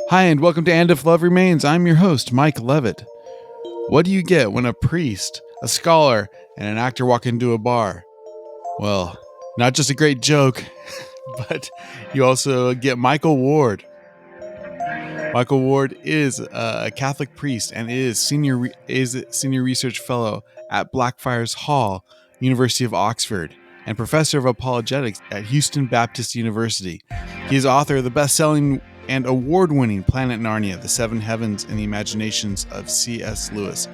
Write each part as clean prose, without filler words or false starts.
Hi, and welcome to And If Love Remains. I'm your host, Mike Levitt. What do you get when a priest, a scholar, and an actor walk into a bar? Well, not just a great joke, but you also get Michael Ward. Michael Ward is a Catholic priest and is senior research fellow at Blackfriars Hall, University of Oxford, and professor of apologetics at Houston Baptist University. He is author of the best-selling and award-winning Planet Narnia, The Seven Heavens and the Imaginations of C.S. Lewis.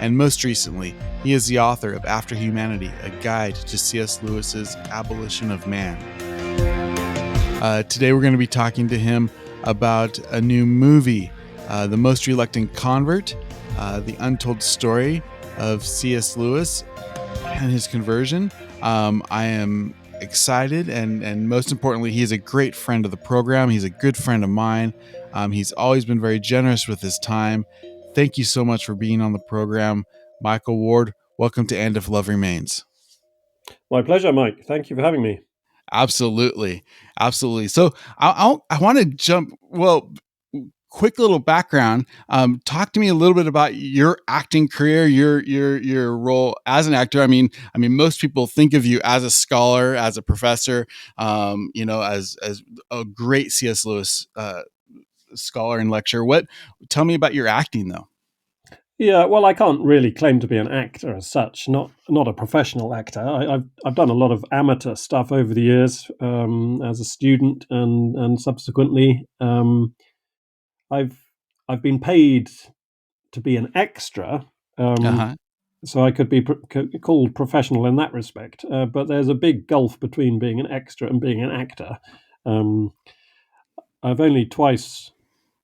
And most recently, he is the author of After Humanity, a guide to C.S. Lewis's Abolition of Man. Today we're going to be talking to him about a new movie, The Most Reluctant Convert, the untold story of C.S. Lewis and his conversion. I am excited, and most importantly, he is a great friend of the program. He's a good friend of mine. He's always been very generous with his time. Thank you so much for being on the program, Michael Ward. Welcome to And If Love Remains. My pleasure, Mike. Thank you for having me. Absolutely. So I want to jump. Well, quick little background. Talk to me a little bit about your acting career, your role as an actor. I mean, most people think of you as a scholar, as a professor, as a great C.S. Lewis scholar and lecturer. Tell me about your acting, though. Yeah, well, I can't really claim to be an actor as such. Not a professional actor. I've done a lot of amateur stuff over the years as a student, and subsequently, I've been paid to be an extra. So I could be called professional in that respect. But there's a big gulf between being an extra and being an actor. I've only twice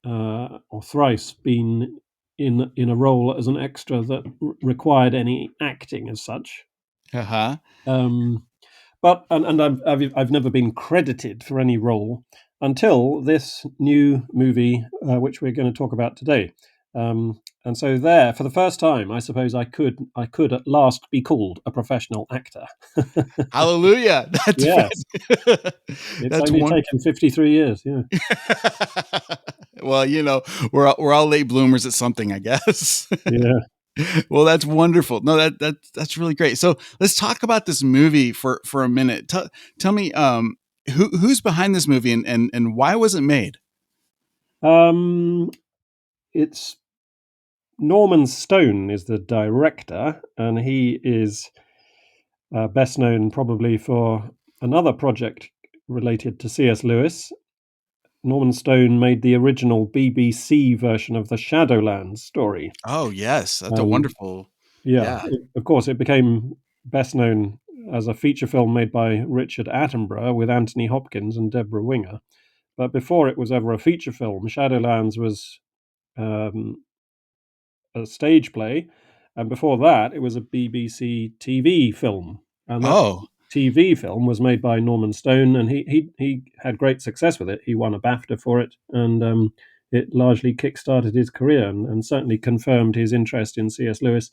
or thrice been in a role as an extra that required any acting as such. But I've never been credited for any role until this new movie, which we're going to talk about today. And so there, for the first time, I suppose I could at last be called a professional actor. Hallelujah! Yes. It's only taken 53 years. Yeah. Well, we're all late bloomers at something, I guess. Yeah. Well, that's wonderful. No, that's really great. So let's talk about this movie for a minute. Tell me, who's behind this movie and why was it made? It's Norman Stone is the director, and he is best known probably for another project related to C.S. Lewis. Norman Stone made the original BBC version of the Shadowlands story. Oh, yes. That's a wonderful... Yeah. Of course, it became best known as a feature film made by Richard Attenborough with Anthony Hopkins and Deborah Winger. But before it was ever a feature film, Shadowlands was a stage play. And before that, it was a BBC TV film. And that TV film was made by Norman Stone, and he had great success with it. He won a BAFTA for it, and it largely kick-started his career and certainly confirmed his interest in C.S. Lewis.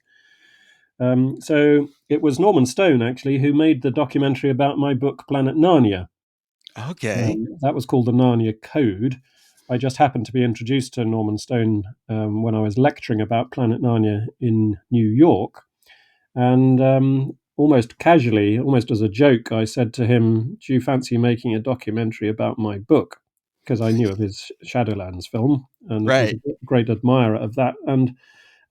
So it was Norman Stone, actually, who made the documentary about my book, Planet Narnia. Okay. That was called the Narnia Code. I just happened to be introduced to Norman Stone when I was lecturing about Planet Narnia in New York. And almost casually, almost as a joke, I said to him, "Do you fancy making a documentary about my book?" Because I knew of his Shadowlands film and was a great admirer of that. And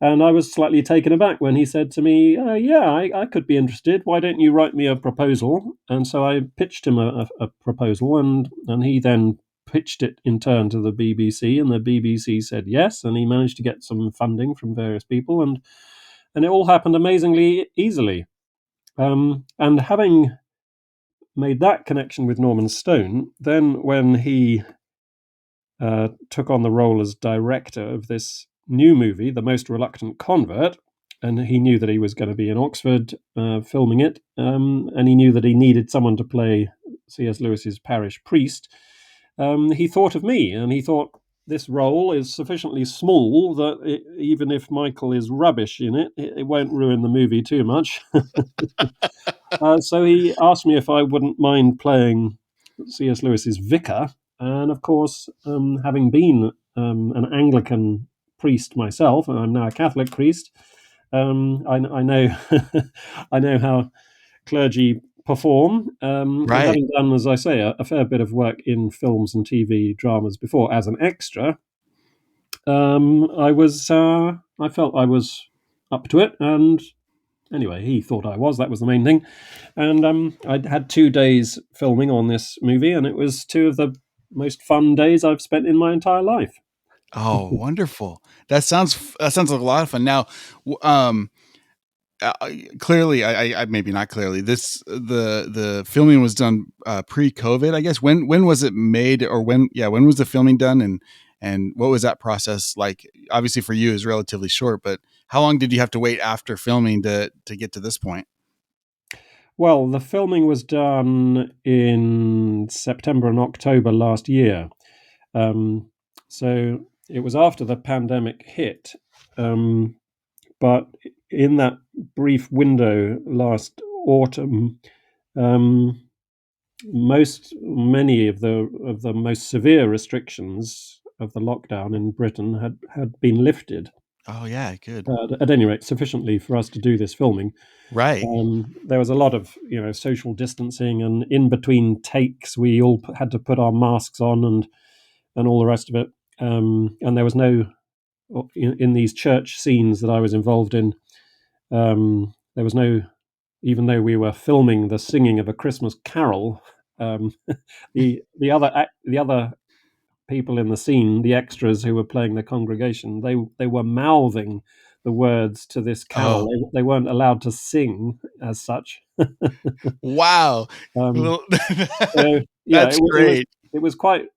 I was slightly taken aback when he said to me, I could be interested. Why don't you write me a proposal? And so I pitched him a proposal, and he then pitched it in turn to the BBC, and the BBC said yes, and he managed to get some funding from various people, and it all happened amazingly easily. And having made that connection with Norman Stone, then when he took on the role as director of this new movie, The Most Reluctant Convert, and he knew that he was going to be in Oxford filming it, and he knew that he needed someone to play C.S. Lewis's parish priest, he thought of me, and he thought, this role is sufficiently small that even if Michael is rubbish in it, it won't ruin the movie too much. So he asked me if I wouldn't mind playing C.S. Lewis's Vicar, And of course, having been an Anglican priest myself, and I'm now a Catholic priest, I know I know how clergy perform. And Right. having done, as I say, a fair bit of work in films and TV dramas before as an extra, I felt I was up to it, and anyway, he thought I was. That was the main thing. And I had 2 days filming on this movie, and it was two of the most fun days I've spent in my entire life. Oh, wonderful. That sounds like a lot of fun. Now, clearly, I maybe not clearly. The filming was done pre-COVID, I guess. When was it made, or when was the filming done, and what was that process like? Obviously, for you, is relatively short, but how long did you have to wait after filming to get to this point? Well, the filming was done in September and October last year. Um, so it was after the pandemic hit. Um, but in that brief window last autumn, um, many of the most severe restrictions of the lockdown in Britain had been lifted. Oh yeah, good. At any rate, sufficiently for us to do this filming. Right. There was a lot of social distancing, and in between takes, we all had to put our masks on and all the rest of it. And there was no in these church scenes that I was involved in. There was no, even though we were filming the singing of a Christmas carol. Um, the other people in the scene, the extras who were playing the congregation, they were mouthing the words to this carol. Oh, They weren't allowed to sing as such. wow. Um, Well, so yeah, that's great. it was quite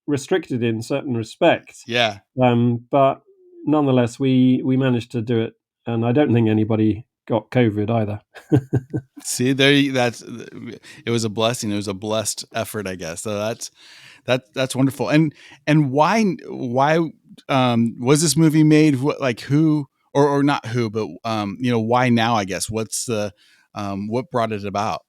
restricted in certain respects, Yeah. but nonetheless, we managed to do it, and I don't think anybody got COVID either. See, that's it was a blessing. It was a blessed effort, I guess. So that's wonderful. And why was this movie made? Like who or not who, but why now? I guess what's the what brought it about,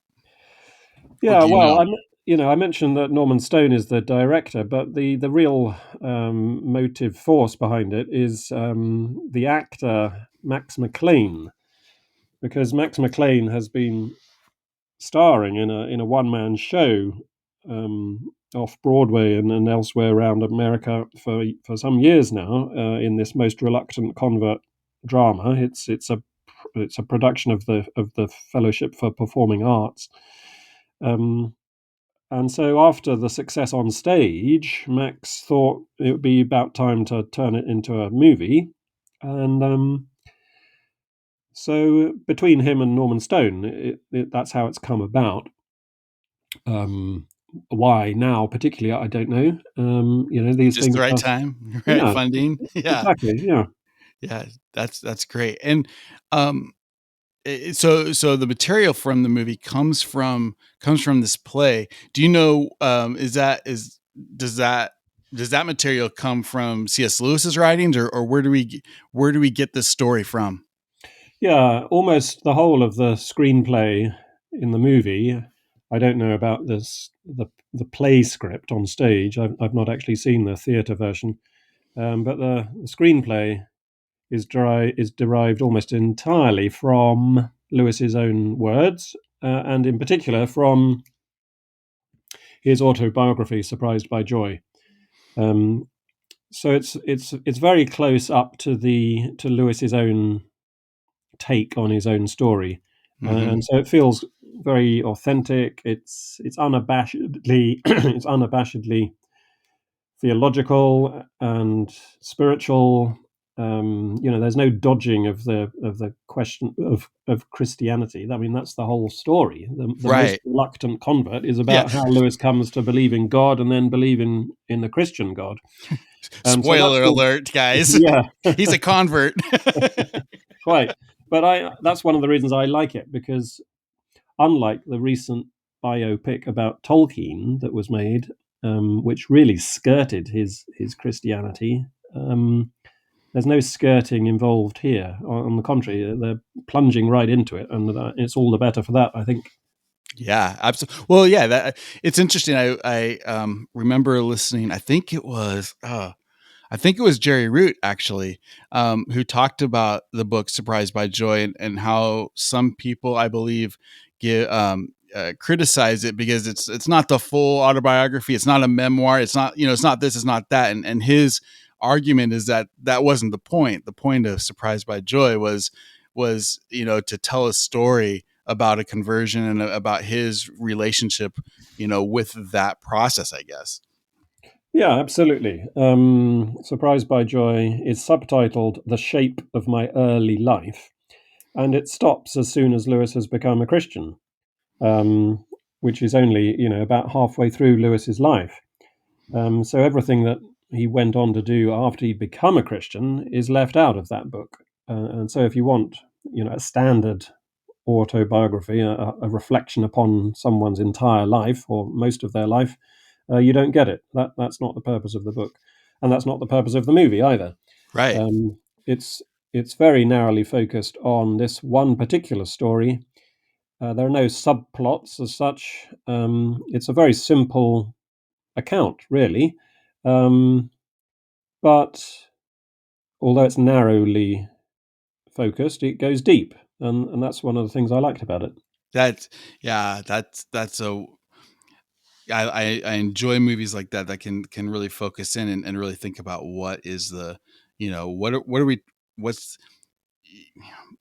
or Yeah, do you well, know? I mentioned that Norman Stone is the director, but the real motive force behind it is the actor Max McLean, because Max McLean has been starring in a one man show off Broadway and elsewhere around America for some years now in this most reluctant convert drama. It's a production of the Fellowship for Performing Arts. Um, and so, after the success on stage, Max thought it would be about time to turn it into a movie. And so, between him and Norman Stone, that's how it's come about. Um, why now, particularly, I don't know. These Just the things right are, time, right? yeah, Funding, yeah, exactly, yeah. yeah. That's great. And um, so the material from the movie comes from this play. Do you know? Does that material come from C.S. Lewis's writings, or where do we get this story from? Yeah, almost the whole of the screenplay in the movie. I don't know about the play script on stage. I've not actually seen the theatre version, but the screenplay is derived almost entirely from Lewis's own words, and in particular from his autobiography, "Surprised by Joy." Um, so it's very close up to Lewis's own take on his own story, Hmm. and so it feels very authentic. It's unabashedly it's unabashedly theological and spiritual. There's no dodging of the question of Christianity. I mean, that's the whole story. The most Right. reluctant convert is Yeah. about how Lewis comes to believe in God and then believe in the Christian God. So that's Spoiler all. alert, guys. Yeah, He's a convert. quite. But that's one of the reasons I like it, because unlike the recent biopic about Tolkien that was made, which really skirted his Christianity, there's no skirting involved here. On the contrary, they're plunging right into it, and it's all the better for that, I think. Yeah, absolutely. Well, yeah, that it's interesting. I remember listening. I think it was Jerry Root actually, who talked about the book Surprised by Joy, and how some people, I believe, criticize it because it's not the full autobiography. It's not a memoir. It's not, it's not this. It's not that. And his argument is that that wasn't the point. The point of Surprised by Joy was to tell a story about a conversion and about his relationship, with that process, I guess. Yeah, absolutely. Surprised by Joy is subtitled The Shape of My Early Life, and it stops as soon as Lewis has become a Christian, um, which is only, about halfway through Lewis's life. So everything that he went on to do after he'd become a Christian is left out of that book. And so if you want, a standard autobiography, a reflection upon someone's entire life or most of their life, you don't get it. That's not the purpose of the book, and that's not the purpose of the movie either. Right. Um, it's it's very narrowly focused on this one particular story. There are no subplots as such. It's a very simple account, really, um, but although it's narrowly focused, it goes deep, and that's one of the things I liked about it. That yeah, that's a I enjoy movies like that that can really focus in and really think about what is the, what are we what's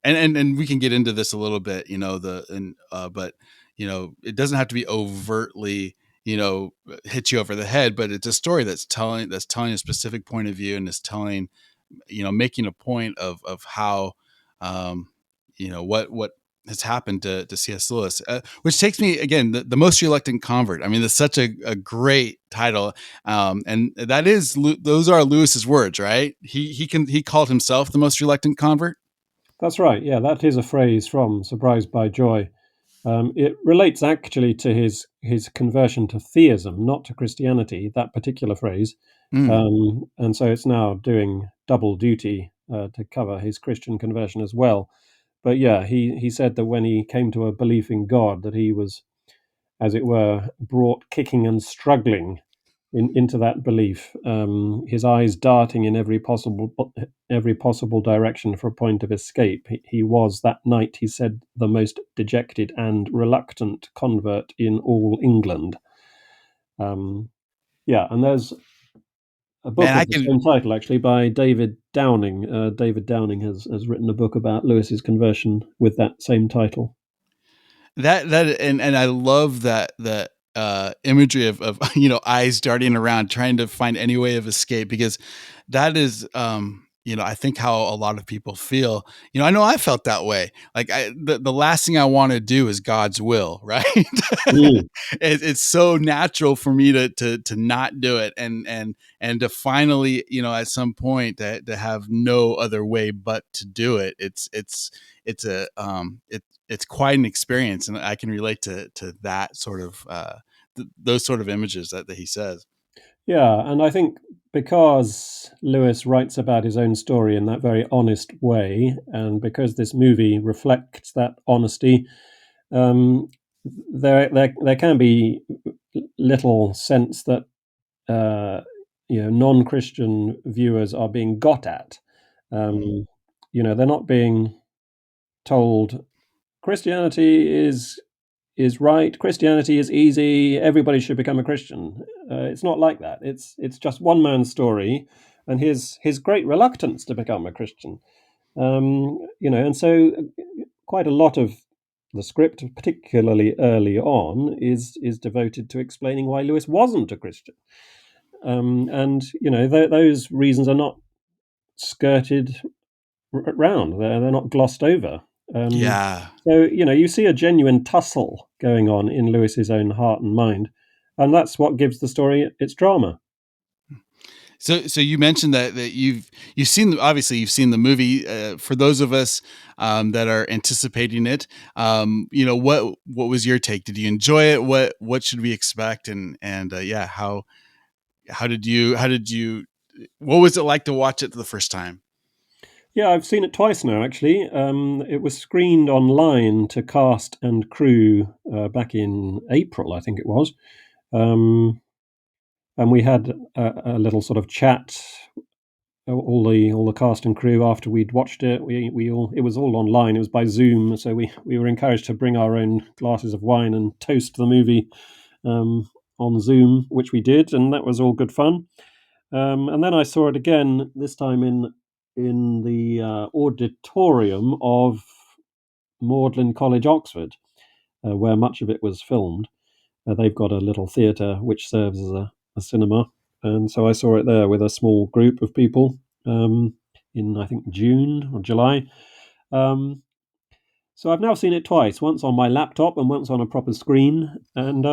and we can get into this a little bit, but it doesn't have to be overtly, hit you over the head, but it's a story that's telling a specific point of view, and is telling, making a point of how, um, what has happened to C.S. Lewis, which takes me again, the most reluctant convert. I mean, that's such a great title, and those are Lewis's words, right? He called himself the most reluctant convert. That's right. Yeah, that is a phrase from Surprised by Joy. It relates actually to his conversion to theism, not to Christianity. That particular phrase, Mm. and so it's now doing double duty to cover his Christian conversion as well. But yeah, he said that when he came to a belief in God, that he was, as it were, brought kicking and struggling into that belief, his eyes darting in every possible direction for a point of escape. He was that night, he said, the most dejected and reluctant convert in all England. Um, yeah, and there's a Man, book I of the can same title actually by David Downing. David Downing has written a book about Lewis's conversion with that same title. and I love that imagery of eyes darting around trying to find any way of escape, because that is, I think how a lot of people feel. I know I felt that way. Like, the last thing I want to do is God's will, right? Mm, It's so natural for me to not do it, and to finally, at some point, to have no other way but to do it. It's quite an experience, and I can relate to that sort of, those sort of images that he says. yeah, and I think because Lewis writes about his own story in that very honest way, and because this movie reflects that honesty, um, there can be little sense that non-Christian viewers are being got at. Mm. Um, they're not being told Christianity is right. Christianity is easy. Everybody should become a Christian. It's not like that. It's just one man's story, and his great reluctance to become a Christian. And so quite a lot of the script, particularly early on, is devoted to explaining why Lewis wasn't a Christian. And those reasons are not skirted round. They're not glossed over. Yeah. So you see a genuine tussle going on in Lewis's own heart and mind, and that's what gives the story its drama. So you mentioned that you've seen, obviously you've seen the movie. For those of us, that are anticipating it, what was your take? Did you enjoy it? What should we expect? And yeah, how did you what was it like to watch it the first time? Yeah, I've seen it twice now, actually. It was screened online to cast and crew back in April, I think it was. Um, and we had a little sort of chat, all the cast and crew after we'd watched it. We all it was all online. It was by Zoom, so we were encouraged to bring our own glasses of wine and toast the movie um, on Zoom, which we did, and that was all good fun. And then I saw it again, this time in the auditorium of Magdalen College, Oxford, where much of it was filmed. They've got a little theatre which serves as a cinema, and so I saw it there with a small group of people um, in, I think, June or July. Um, so I've now seen it twice, once on my laptop and once on a proper screen, and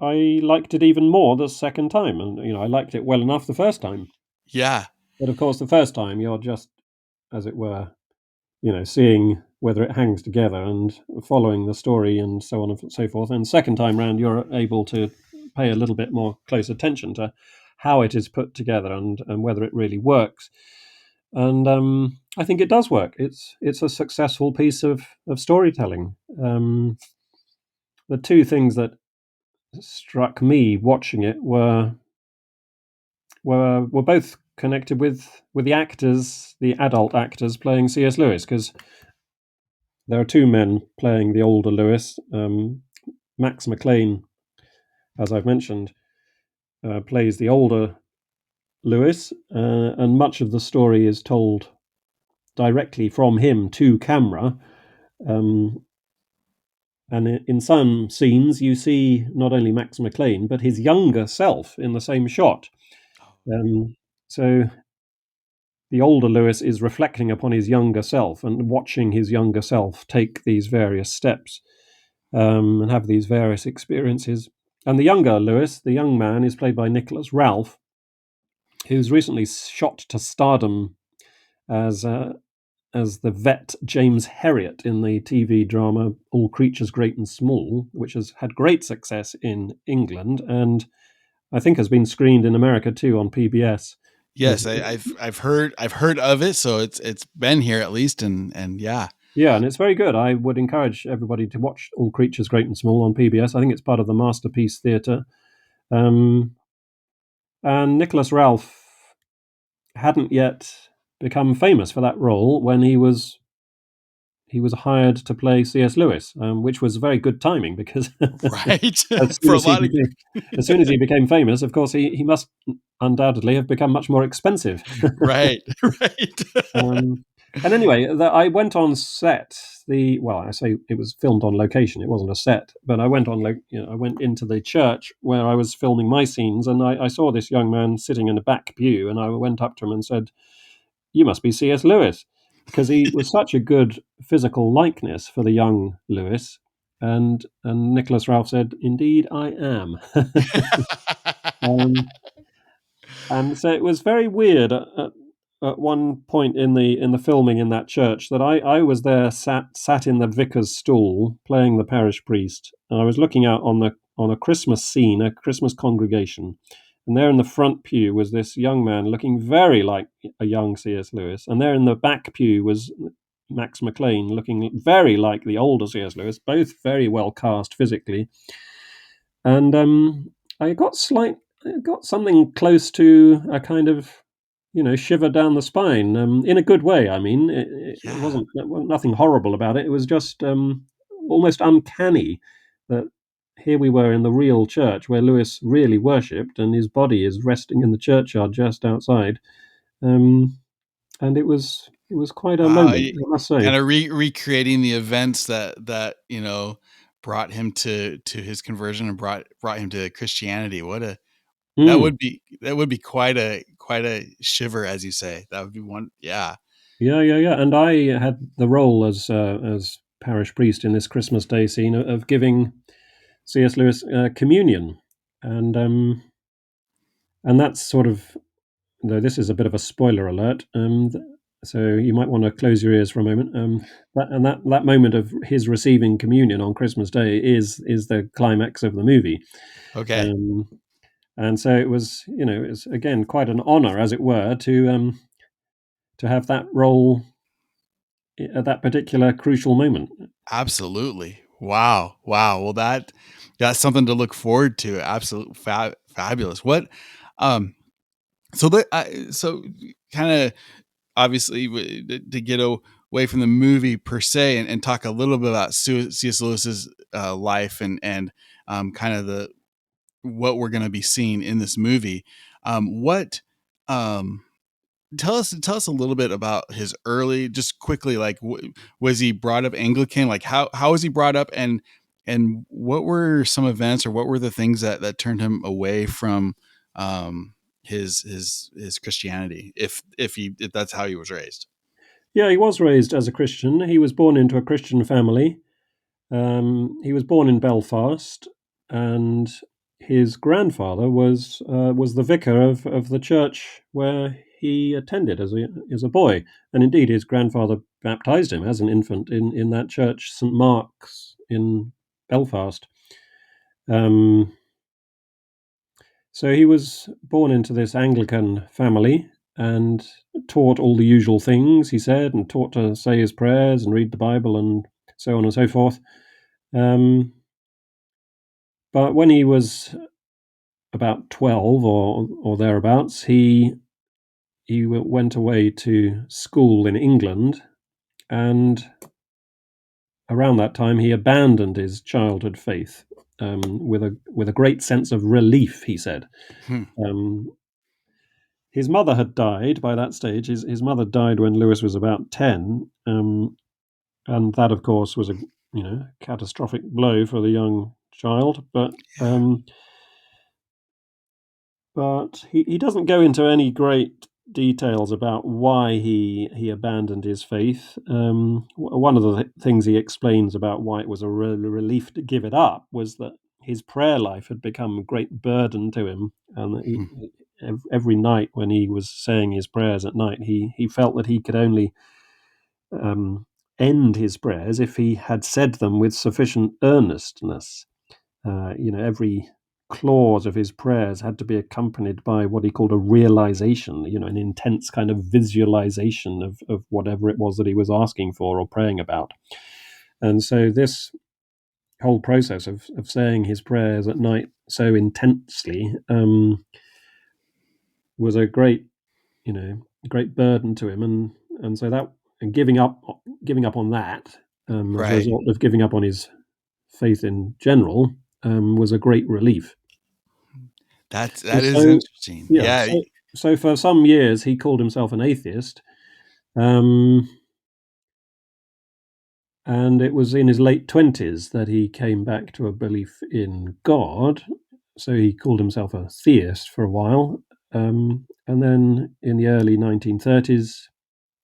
I liked it even more the second time. And I liked it well enough the first time, Yeah. but of course, the first time you're just, as it were, seeing whether it hangs together and following the story and so on and so forth. And second time round, you're able to pay a little bit more close attention to how it is put together and whether it really works. And I think it does work. It's a successful piece of storytelling. The two things that struck me watching it were both connected with the actors, the adult actors playing C.S. Lewis, because there are two men playing the older Lewis. Max McLean, as I've mentioned, plays the older Lewis, and much of the story is told directly from him to camera. Um, and in some scenes, you see not only Max McLean, but his younger self in the same shot. Um, so the older Lewis is reflecting upon his younger self and watching his younger self take these various steps and have these various experiences. And the younger Lewis, the young man, is played by Nicholas Ralph, who's recently shot to stardom as as the vet James Herriot in the TV drama All Creatures Great and Small, which has had great success in England and I think has been screened in America too on PBS. Yes, I've heard of it, so it's been here at least, and yeah. Yeah, and it's very good. I would encourage everybody to watch All Creatures Great and Small on PBS. I think it's part of the Masterpiece Theatre. Um, and Nicholas Ralph hadn't yet become famous for that role when he was hired to play C.S. Lewis, which was very good timing because Right. as soon For a as he lot of became as soon as he became famous, of course, he must undoubtedly have become much more expensive. right. Right. Um, and anyway, I went on set. I say it was filmed on location. It wasn't a set, but I went I went into the church where I was filming my scenes, and I saw this young man sitting in the back pew, and I went up to him and said, "You must be C.S. Lewis," because he was such a good physical likeness for the young Lewis. And Nicholas Ralph said, "Indeed, I am." um, and so it was very weird at one point in the filming in that church that I was there sat in the vicar's stool playing the parish priest, and I was looking out on a Christmas scene, a Christmas congregation, and there in the front pew was this young man looking very like a young C.S. Lewis, and there in the back pew was Max McLean looking very like the older C.S. Lewis, both very well cast physically, and I got something close to a kind of shiver down the spine, in a good way. I mean, it Yeah. wasn't there was nothing horrible about it. It was just almost uncanny that here we were in the real church where Lewis really worshipped, and his body is resting in the churchyard just outside. Um, and it was quite a Wow. moment, I must say. Kind of recreating the events that brought him to his conversion and brought him to Christianity. What a Mm. that would be quite a shiver, as you say. That would be one. Yeah. Yeah, yeah, yeah. And I had the role as parish priest in this Christmas Day scene of giving C.S. Lewis communion, and that's sort of, though this is a bit of a spoiler alert. So you might want to close your ears for a moment. That moment of his receiving communion on Christmas Day is the climax of the movie. Okay. Um, and so it was again quite an honor, as it were, to have that role at that particular crucial moment. Absolutely. Wow. Wow. Well, that's something to look forward to. Absolutely fabulous. What um so kind of obviously to get away from the movie per se and talk a little bit about C.S. Lewis's life and kind of the what we're going to be seeing in this movie. What um tell us a little bit about his early, just quickly, like was he brought up Anglican? Like how was he brought up, and what were some events or what were the things that turned him away from his Christianity, if that's how he was raised? Yeah, he was raised as a Christian. He was born into a Christian family. He was born in Belfast, and his grandfather was the vicar of the church where he attended as a boy, and indeed his grandfather baptized him as an infant in that church, St Mark's in Belfast. Um, so he was born into this Anglican family and taught all the usual things, he said, and taught to say his prayers and read the Bible and so on and so forth. Um, but when he was about 12 or thereabouts, he went away to school in England, and around that time he abandoned his childhood faith with a great sense of relief. He said. Hmm. Um, his mother had died by that stage. His mother died when Lewis was about 10, and that, of course, was a catastrophic blow for the young child. Yeah. But he doesn't go into any great details about why he abandoned his faith. One of the things he explains about why it was a relief to give it up was that his prayer life had become a great burden to him, and that Hmm. every night when he was saying his prayers at night, he felt that he could only um, end his prayers if he had said them with sufficient earnestness. Every clause of his prayers had to be accompanied by what he called a realization, an intense kind of visualization of whatever it was that he was asking for or praying about. And so this whole process of saying his prayers at night so intensely was a great burden to him, and so that and giving up on that as a Right. result of giving up on his faith in general was a great relief. And That is so, interesting. yeah, Yeah. so for some years he called himself an atheist, um, and it was in his late 20s that he came back to a belief in God. So he called himself a theist for a while, and then in the early 1930s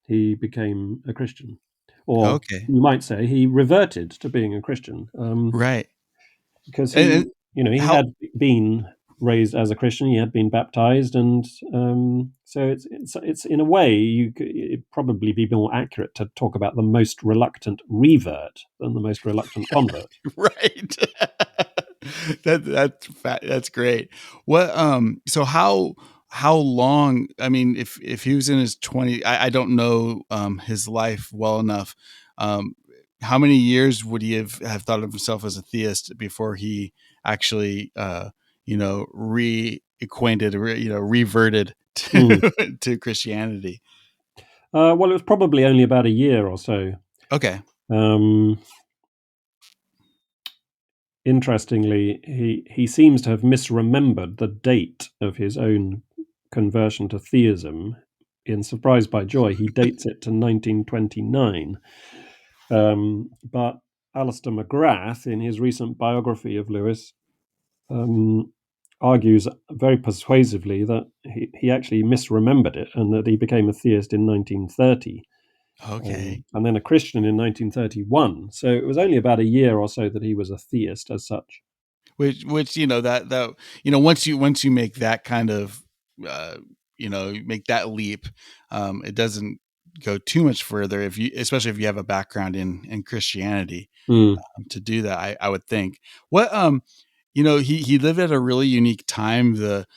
he became a Christian, or Okay. you might say he reverted to being a Christian. Right. Because And he how had been raised as a Christian, he had been baptized, and so it's in a way it'd probably be more accurate to talk about the most reluctant revert than the most reluctant convert. right. That's great. What so how long, I mean, if he was in his 20, I don't know his life well enough. Um how many years would he have thought of himself as a theist before he actually reacquainted, reverted Mm. to Christianity? Well, it was probably only about a year or so. Okay. Um, Interestingly, he seems to have misremembered the date of his own conversion to theism. In Surprised by Joy, he dates it to 1929. But Alistair McGrath, in his recent biography of Lewis, um, argues very persuasively that he actually misremembered it and that he became a theist in 1930. Okay. And then a Christian in 1931. So it was only about a year or so that he was a theist as such. Which that once you make that kind of uh make that leap, it doesn't go too much further, if you especially if you have a background in Christianity, Mm, to do that. I would think. What he lived at a really unique time. The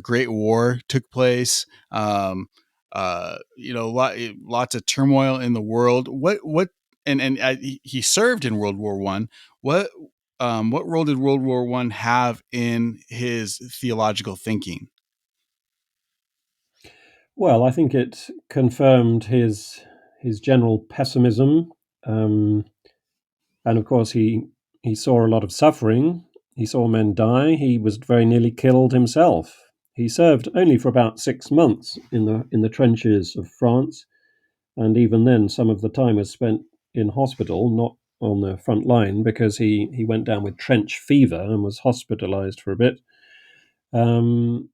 Great War took place. lots of turmoil in the world. He served in World War One. What role did World War One have in his theological thinking? Well, I think it confirmed his general pessimism, um, and of course he saw a lot of suffering. He saw men die. He was very nearly killed himself. He served only for about 6 months in the trenches of France, and even then, some of the time was spent in hospital, not on the front line, because he went down with trench fever and was hospitalized for a bit. Um,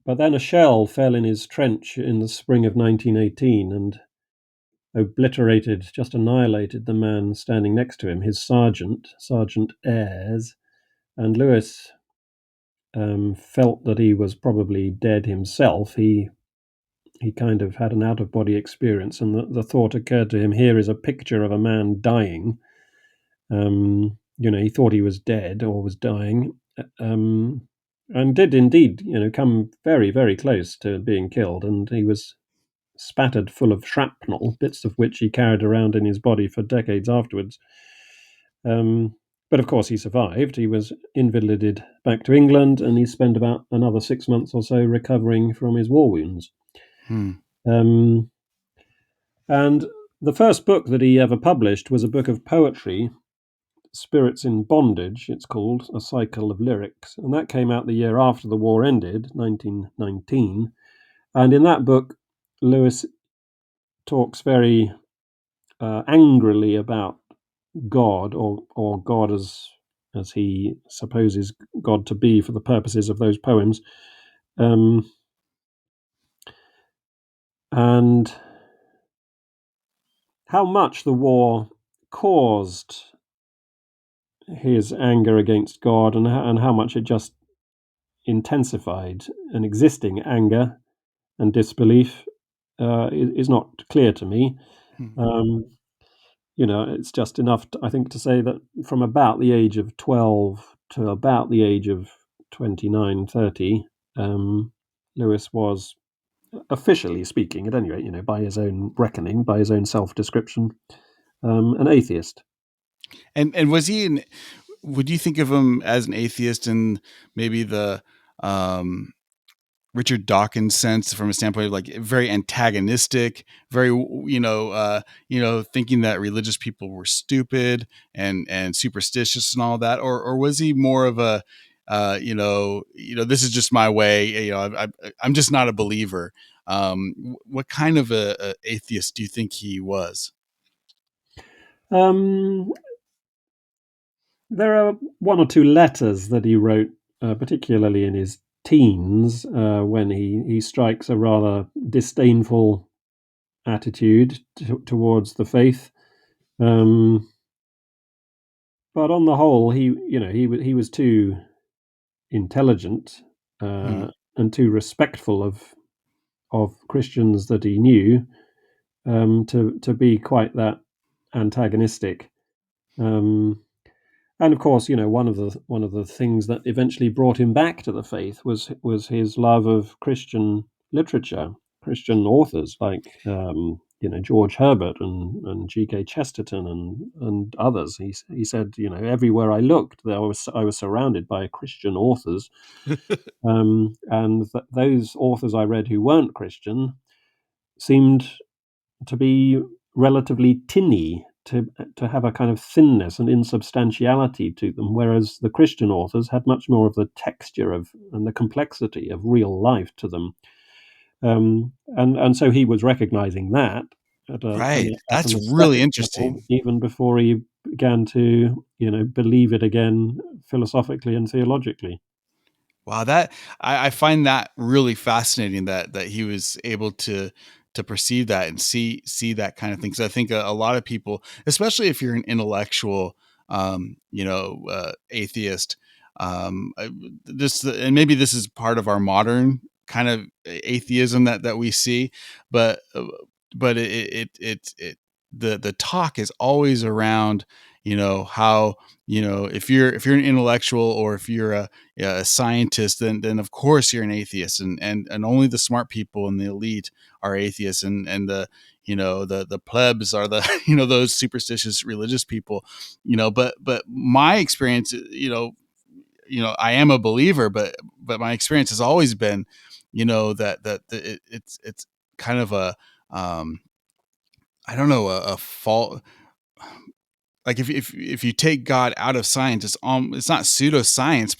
but then a shell fell in his trench in the spring of 1918 and obliterated, just annihilated the man standing next to him, his sergeant, Sergeant Ayres. And Lewis felt that he was probably dead himself. He kind of had an out of body experience, and the thought occurred to him: here is a picture of a man dying. He thought he was dead or was dying, and did indeed, come very, very close to being killed. And he was spattered full of shrapnel, bits of which he carried around in his body for decades afterwards. But of course, he survived. He was invalided back to England, and he spent about another 6 months or so recovering from his war wounds. Hmm. Um, and the first book that he ever published was a book of poetry, Spirits in Bondage, it's called, a cycle of lyrics. And that came out the year after the war ended, 1919. And in that book, Lewis talks very angrily about God, or God as he supposes God to be for the purposes of those poems. And how much the war caused his anger against God, and how much it just intensified an existing anger and disbelief is not clear to me. Hmm. Um, it's just enough, I think, to say that from about the age of 12 to about the age of 29, 30, Lewis was, officially speaking, at any rate, by his own reckoning, by his own self-description, an atheist. And was he an? Would you think of him as an atheist in maybe the um, Richard Dawkins sense, from a standpoint of like very antagonistic, very thinking that religious people were stupid and superstitious and all that, or was he more of a this is just my way, I'm just not a believer? What kind of a atheist do you think he was? Um, there are one or two letters that he wrote, particularly in his teens, when he strikes a rather disdainful attitude towards the faith. Um, but on the whole, he was too intelligent Hmm. and too respectful of Christians that he knew, to be quite that antagonistic. Um, and of course, one of the things that eventually brought him back to the faith was his love of Christian literature, Christian authors like George Herbert and G.K. Chesterton and others. He said, everywhere I looked, I was surrounded by Christian authors, and those authors I read who weren't Christian seemed to be relatively tinny, to have a kind of thinness and insubstantiality to them, whereas the Christian authors had much more of the texture of and the complexity of real life to them. And so he was recognizing that Right. at That's an really aesthetic level, interesting. even before he began to believe it again philosophically and theologically. Wow, that I find that really fascinating that he was able to perceive that and see that kind of thing. So I think a lot of people, especially if you're an intellectual, atheist, this and maybe this is part of our modern kind of atheism that we see, but but the talk is always around, how, if you're an intellectual, or if you're a scientist, then of course you're an atheist, and only the smart people and the elite are atheists, and the plebs are the those superstitious religious people. But my experience, I am a believer, but my experience has always been, it's kind of a, I don't know, a fault. Like, if you take God out of science, it's not pseudoscience,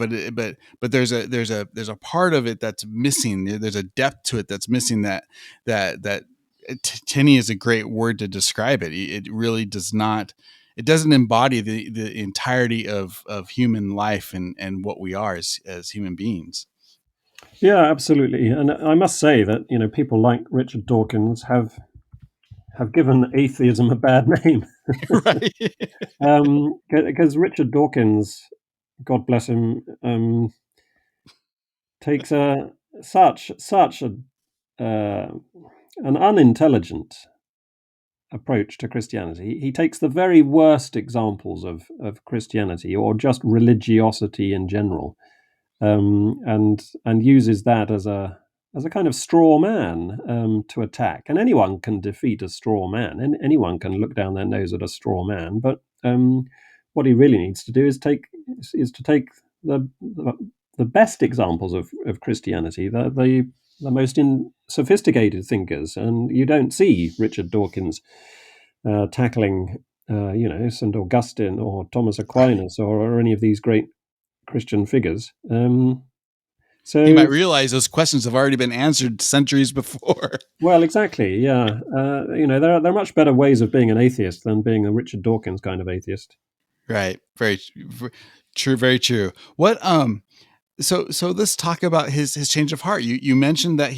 but there's a part of it that's missing. There's a depth to it that's missing, that tinny is a great word to describe it. It really does not. It doesn't embody the entirety of human life, and what we are as human beings. Yeah, absolutely. And I must say that people like Richard Dawkins have given atheism a bad name. Right. Because Richard Dawkins, God bless him, takes such an unintelligent approach to Christianity. He takes the very worst examples of Christianity, or just religiosity in general, and uses that as a kind of straw man to attack. And anyone can defeat a straw man, and anyone can look down their nose at a straw man. But what he really needs to do is to take the best examples of Christianity, the most sophisticated thinkers, and you don't see Richard Dawkins tackling, St. Augustine or Thomas Right. Aquinas, or any of these great Christian figures. He So, might realize those questions have already been answered centuries before. well, exactly, yeah. There are much better ways of being an atheist than being a Richard Dawkins kind of atheist. Right. True. Very true. What So let's talk about his change of heart. You mentioned that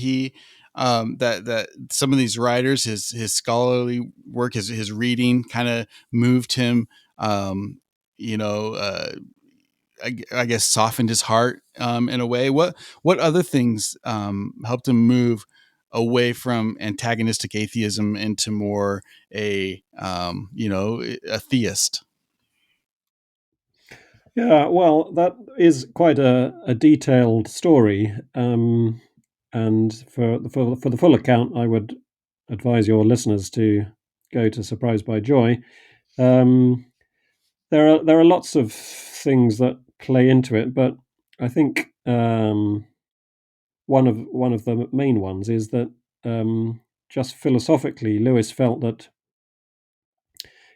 that some of these writers, his scholarly work, his reading kind of moved him. Um, you know, uh, I guess softened his heart in a way. What other things helped him move away from antagonistic atheism into more a theist? Yeah, well, that is quite a detailed story, and for the full account, I would advise your listeners to go to Surprised by Joy. Um, there are lots of things that play into it, but I think one of the main ones is that just philosophically, Lewis felt that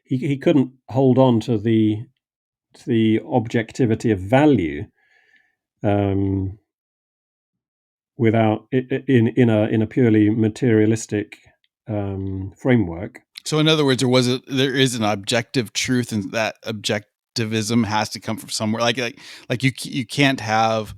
he couldn't hold on to the objectivity of value um, without in a purely materialistic framework. So, in other words, there is an objective truth, and that objectivism has to come from somewhere. Like you can't have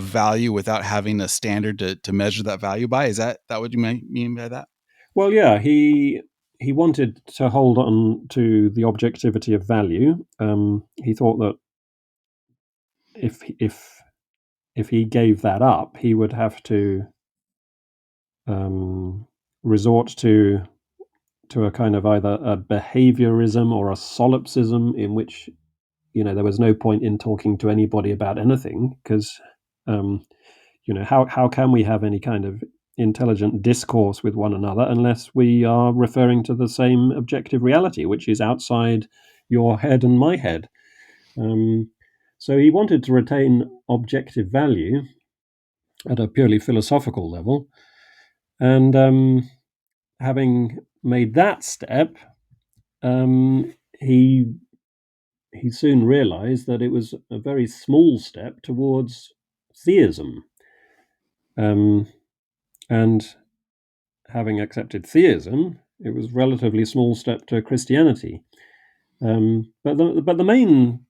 value without having a standard to measure that value by. Is that what you mean by that? Well, yeah, he wanted to hold on to the objectivity of value. He thought that if he gave that up, he would have to um, resort to a kind of either a behaviorism or a solipsism, in which there was no point in talking to anybody about anything, because um, how can we have any kind of intelligent discourse with one another unless we are referring to the same objective reality, which is outside your head and my head. um, so he wanted to retain objective value at a purely philosophical level, and having made that step, he soon realized that it was a very small step towards theism. Um, and having accepted theism, it was a relatively small step to Christianity. But the main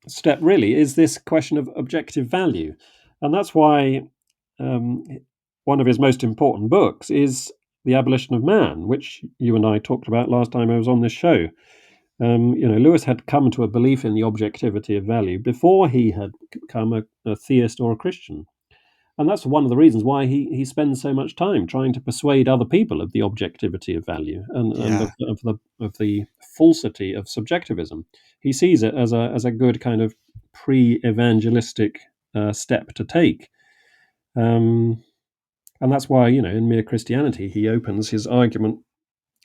step really is this question of objective value, and that's why um, one of his most important books is The Abolition of Man, which you and I talked about last time I was on this show. Lewis had come to a belief in the objectivity of value before he had become a theist or a Christian. and that's one of the reasons why he spends so much time trying to persuade other people of the objectivity of value and Yeah. of the falsity of subjectivism. He sees it as a good kind of pre-evangelistic step to take, and that's why, in Mere Christianity he opens his argument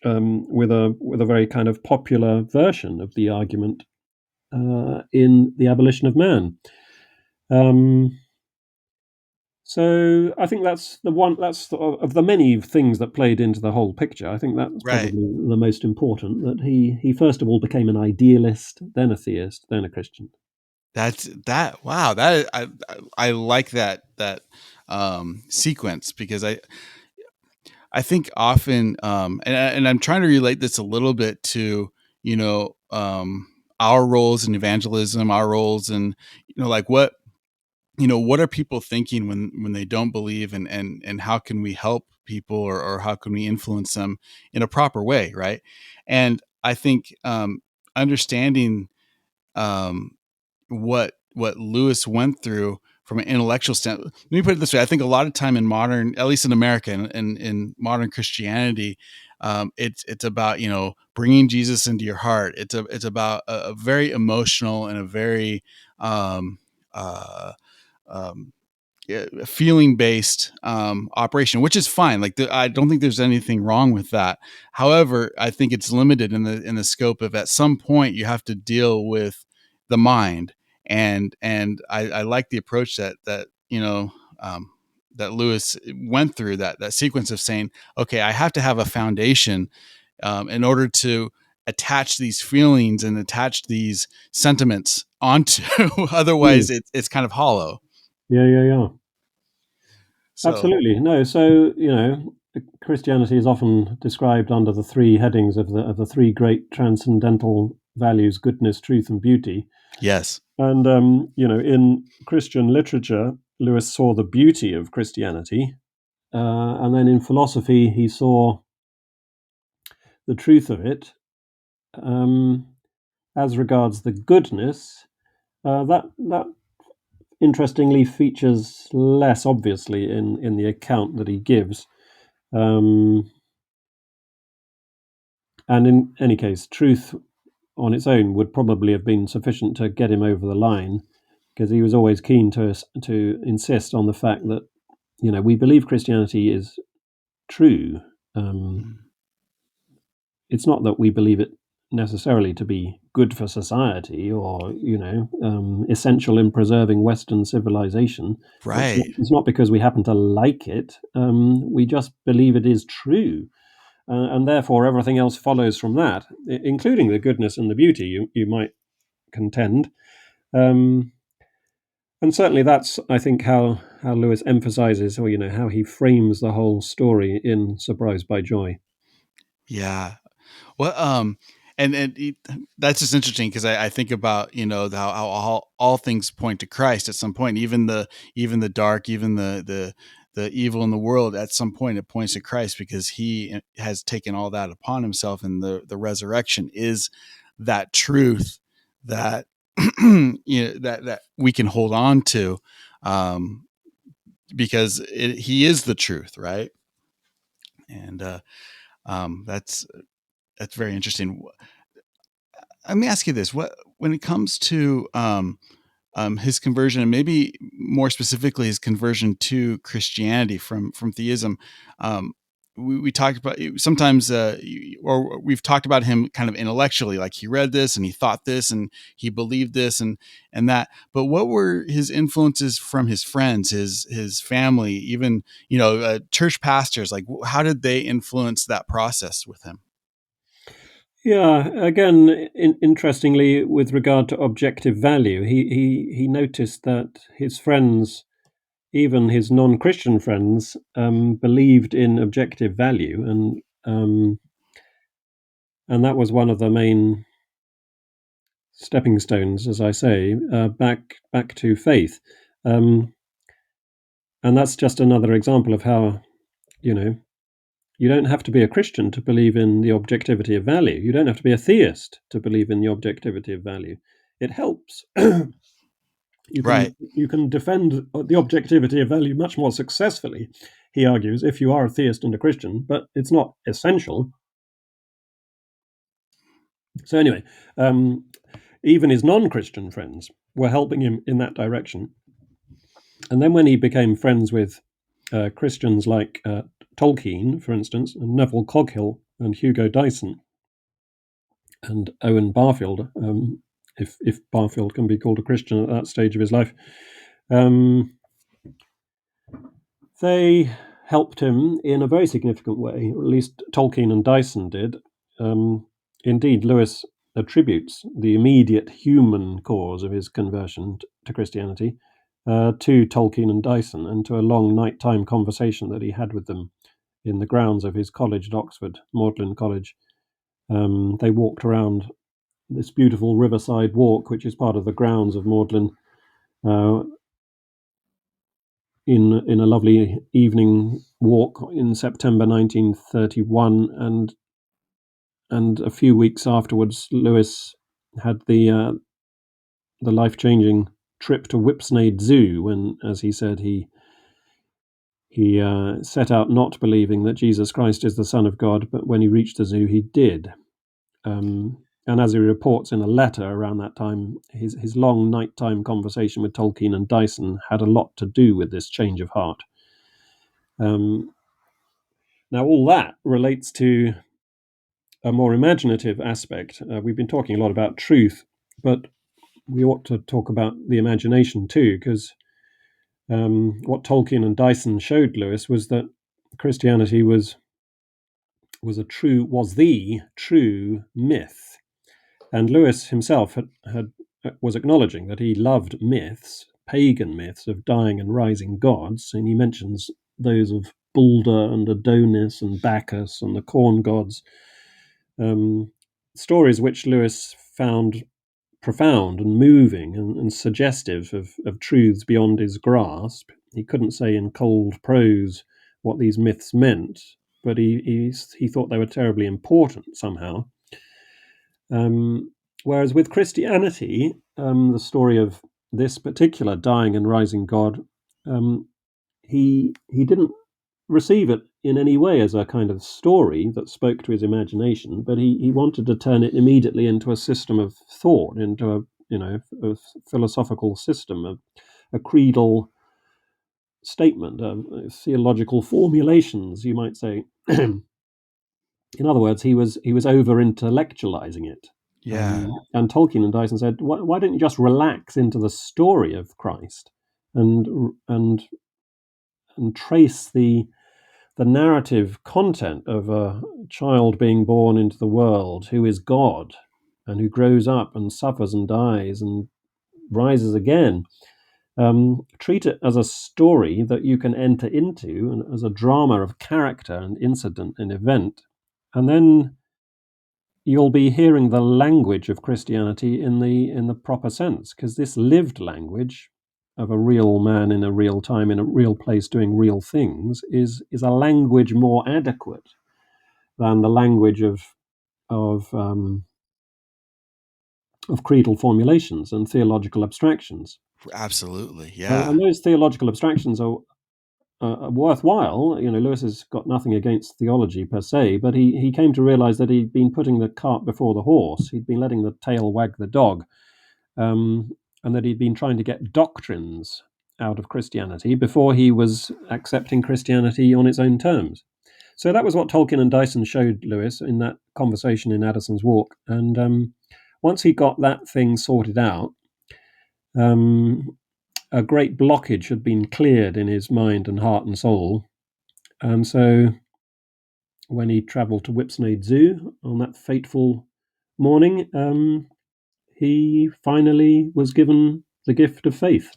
with a very kind of popular version of the argument in the Abolition of Man. Um, So I think that's the one. That's of the many things that played into the whole picture. I think that's Right. probably the most important. That he first of all became an idealist, then a theist, then a Christian. That. Wow. I like that sequence, because I think often, and I'm trying to relate this a little bit to, you know, our roles in evangelism, our roles in, like what are people thinking when they don't believe, and how can we help people, or how can we influence them in a proper way, right? And I think understanding um, what Lewis went through from an intellectual standpoint. Let me put it this way: I think a lot of time in modern, at least in America, and in modern Christianity, it's about bringing Jesus into your heart. It's about a very emotional and a very um, uh, um, feeling based operation, which is fine. Like I don't think there's anything wrong with that. However, I think it's limited in the scope of, at some point you have to deal with the mind, and I like the approach that that Lewis went through, that sequence of saying, okay, I have to have a foundation in order to attach these feelings and attach these sentiments onto. Mm. Otherwise it's kind of hollow. Yeah, yeah, yeah. So Absolutely. No. So Christianity is often described under the three headings of the three great transcendental values: goodness, truth, and beauty. yes. And in Christian literature, Lewis saw the beauty of Christianity, and then in philosophy, he saw the truth of it. Um, as regards the goodness, that interestingly features less obviously in the account that he gives. Um, and in any case, truth on its own would probably have been sufficient to get him over the line, because he was always keen to insist on the fact that we believe Christianity is true. Um, Mm. it's not that we believe it necessarily to be good for society, or essential in preserving Western civilization. Right. It's not because we happen to like it. We just believe it is true, and therefore everything else follows from that, including the goodness and the beauty. You might contend, um, and certainly that's, I think, how Lewis emphasizes, or how he frames the whole story in Surprised by Joy. Yeah. Well, that's just interesting, because I think about how all things point to Christ at some point. Even the dark, even the evil in the world, at some point it points to Christ, because he has taken all that upon himself, and the resurrection is that truth that that we can hold on to, um, because he is the truth, right? And that's very interesting. Let me ask you this: what, when it comes to his conversion, and maybe more specifically his conversion to Christianity from theism, um, we talked about sometimes, or we've talked about him kind of intellectually, like he read this and he thought this and he believed this and that. But what were his influences from his friends, his family, even church pastors? Like, how did they influence that process with him? Yeah, again, interestingly, with regard to objective value, he noticed that his friends, even his non-Christian friends, believed in objective value, and that was one of the main stepping stones, as I say, back to faith. Um, and that's just another example of how you know you don't have to be a Christian to believe in the objectivity of value. You don't have to be a theist to believe in the objectivity of value. It helps. Right. You can defend the objectivity of value much more successfully, he argues, if you are a theist and a Christian, but it's not essential. So anyway, even his non-Christian friends were helping him in that direction. And then when he became friends with Christians like Tolkien, for instance, and Neville Coghill and Hugo Dyson and Owen Barfield, if Barfield can be called a Christian at that stage of his life, they helped him in a very significant way, or at least Tolkien and Dyson did. Indeed, Lewis attributes the immediate human cause of his conversion to Christianity to Tolkien and Dyson, and to a long nighttime conversation that he had with them in the grounds of his college at Oxford, Magdalen College. They walked around this beautiful riverside walk, which is part of the grounds of Magdalen, in a lovely evening walk in September 1931, and a few weeks afterwards, Lewis had the life-changing trip to Whipsnade Zoo, when, as he said, he set out not believing that Jesus Christ is the Son of God, but when he reached the zoo, he did. And as he reports in a letter around that time, his long nighttime conversation with Tolkien and Dyson had a lot to do with this change of heart. Now, all that relates to a more imaginative aspect. We've been talking a lot about truth, but we ought to talk about the imagination too, because what Tolkien and Dyson showed Lewis was that Christianity was the true myth, and Lewis himself was acknowledging that he loved myths, pagan myths of dying and rising gods, and he mentions those of Balder and Adonis and Bacchus and the corn gods, stories which Lewis found profound and moving and suggestive of truths beyond his grasp. He couldn't say in cold prose what these myths meant, but he thought they were terribly important somehow. Whereas with Christianity, the story of this particular dying and rising God, he didn't receive it in any way as a kind of story that spoke to his imagination, but he wanted to turn it immediately into a system of thought, into a philosophical system, a creedal statement, theological formulations, you might say. In other words, he was over intellectualizing it. Yeah. And Tolkien and Dyson said, why don't you just relax into the story of Christ and trace the narrative content of a child being born into the world who is God and who grows up and suffers and dies and rises again. Treat it as a story that you can enter into, and as a drama of character and incident and event. And then you'll be hearing the language of Christianity in the proper sense, because this lived language of a real man in a real time in a real place doing real things is a language more adequate than the language of creedal formulations and theological abstractions. Absolutely. Yeah. And those theological abstractions are worthwhile. Lewis has got nothing against theology per se, but he came to realize that he'd been putting the cart before the horse. He'd been letting the tail wag the dog, and that he'd been trying to get doctrines out of Christianity before he was accepting Christianity on its own terms. So that was what Tolkien and Dyson showed Lewis in that conversation in Addison's Walk. And once he got that thing sorted out, a great blockage had been cleared in his mind and heart and soul. And so when he travelled to Whipsnade Zoo on that fateful morning, he finally was given the gift of faith.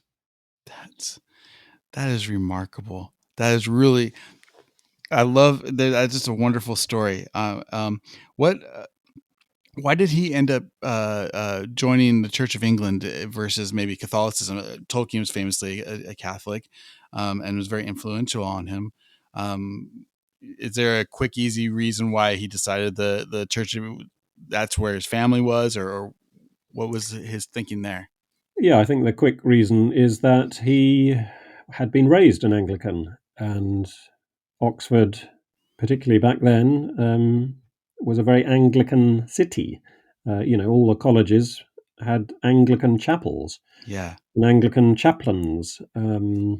That is remarkable. That is really, I love that. That's just a wonderful story. Why did he end up joining the Church of England versus maybe Catholicism? Tolkien was famously a Catholic, and was very influential on him. Is there a quick, easy reason why he decided the church, that's where his family was, or what was his thinking there? Yeah, I think the quick reason is that he had been raised an Anglican, and Oxford, particularly back then, was a very Anglican city. All the colleges had Anglican chapels Yeah. and Anglican chaplains. The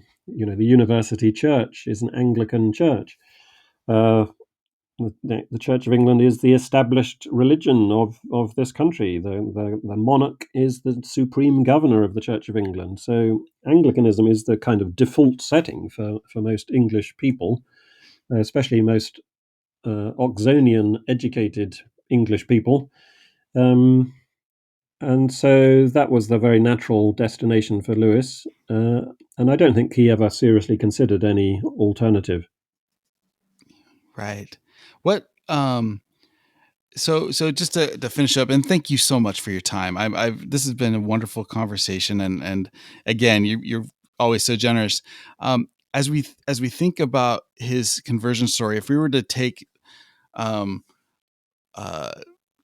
university church is an Anglican church. Uh, the Church of England is the established religion of this country. The monarch is the supreme governor of the Church of England. So Anglicanism is the kind of default setting for most English people, especially most Oxonian educated English people. Um, and so that was the very natural destination for Lewis. And I don't think he ever seriously considered any alternative. Right. What so just to finish up, and thank you so much for your time. I've this has been a wonderful conversation, and again, you're always so generous. As we think about his conversion story, if we were to take um uh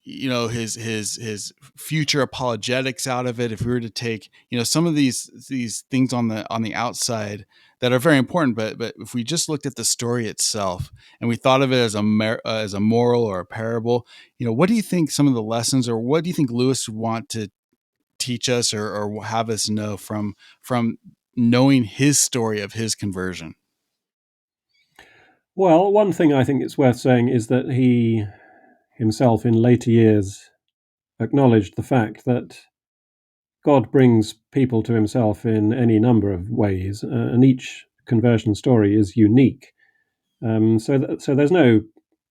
his future apologetics out of it, if we were to take some of these things on the outside that are very important, but if we just looked at the story itself and we thought of it as a moral or a parable, what do you think some of the lessons, or what do you think Lewis would want to teach us, or have us know from knowing his story of his conversion? Well, one thing I think it's worth saying is that he himself in later years acknowledged the fact that God brings people to himself in any number of ways, and each conversion story is unique. So there's no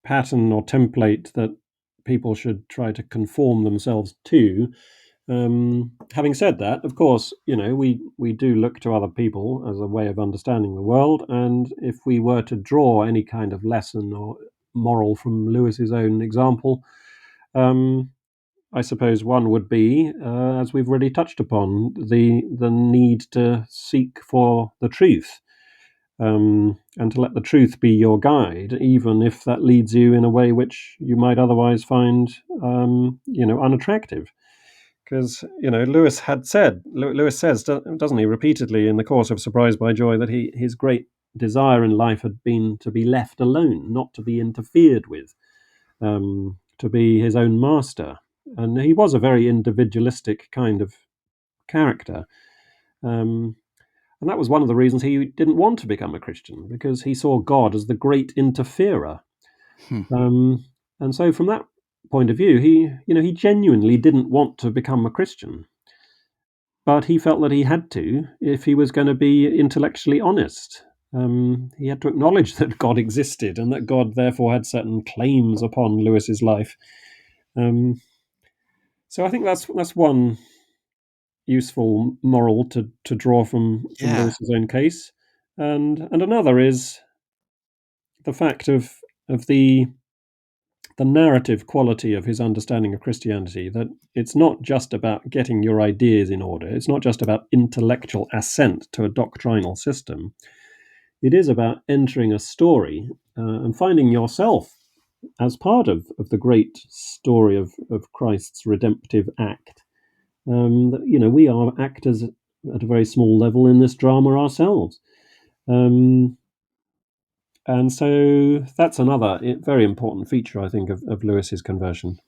pattern or template that people should try to conform themselves to. Having said that, of course, we do look to other people as a way of understanding the world, and if we were to draw any kind of lesson or moral from Lewis's own example, um, I suppose one would be, as we've already touched upon, the need to seek for the truth, and to let the truth be your guide, even if that leads you in a way which you might otherwise find, unattractive. Because Lewis says, doesn't he, repeatedly in the course of Surprised by Joy, that his great desire in life had been to be left alone, not to be interfered with, to be his own master. And he was a very individualistic kind of character. Um, and that was one of the reasons he didn't want to become a Christian, because he saw God as the great interferer. Hmm. Um, and so, from that point of view, he genuinely didn't want to become a Christian, but he felt that he had to if he was going to be intellectually honest. He had to acknowledge that God existed and that God therefore had certain claims upon Lewis's life. Um, so I think that's one useful moral to draw from Yeah. Lewis's own case, and another is the fact of the narrative quality of his understanding of Christianity. That it's not just about getting your ideas in order. It's not just about intellectual assent to a doctrinal system. It is about entering a story and finding yourself as part of the great story of Christ's redemptive act. We are actors at a very small level in this drama ourselves. Um, and so that's another very important feature, I think, of Lewis's conversion.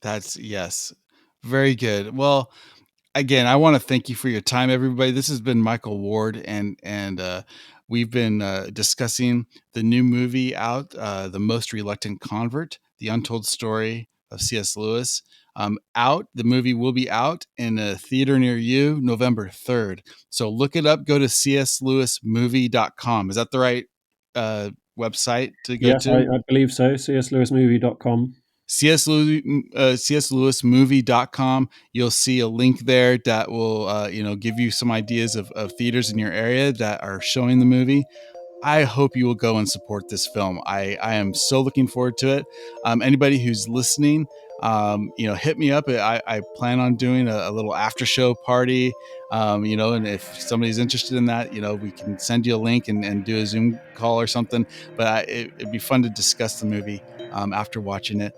That's yes. Very good. Well, again, I want to thank you for your time, everybody. This has been Michael Ward, and we've been discussing the new movie out, "The Most Reluctant Convert: The Untold Story of C.S. Lewis." Out. The movie will be out in a theater near you November 3rd. So look it up. Go to cslewismovie.com. Is that the right website to go Yes, to? I believe so. cslewismovie.com. cslewismovie.com. You'll see a link there that will give you some ideas of theaters in your area that are showing the movie. I hope you will go and support this film. I am so looking forward to it. Anybody who's listening, hit me up. I plan on doing a little after show party, and if somebody's interested in that, we can send you a link and do a Zoom call or something. But it'd be fun to discuss the movie. after watching it.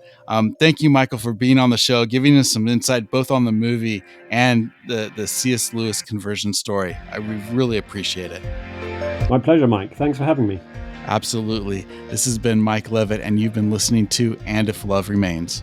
Thank you, Michael, for being on the show, giving us some insight both on the movie and the C.S. Lewis conversion story. We really appreciate it. My pleasure, Mike. Thanks for having me. Absolutely. This has been Mike Levitt, and you've been listening to And If Love Remains.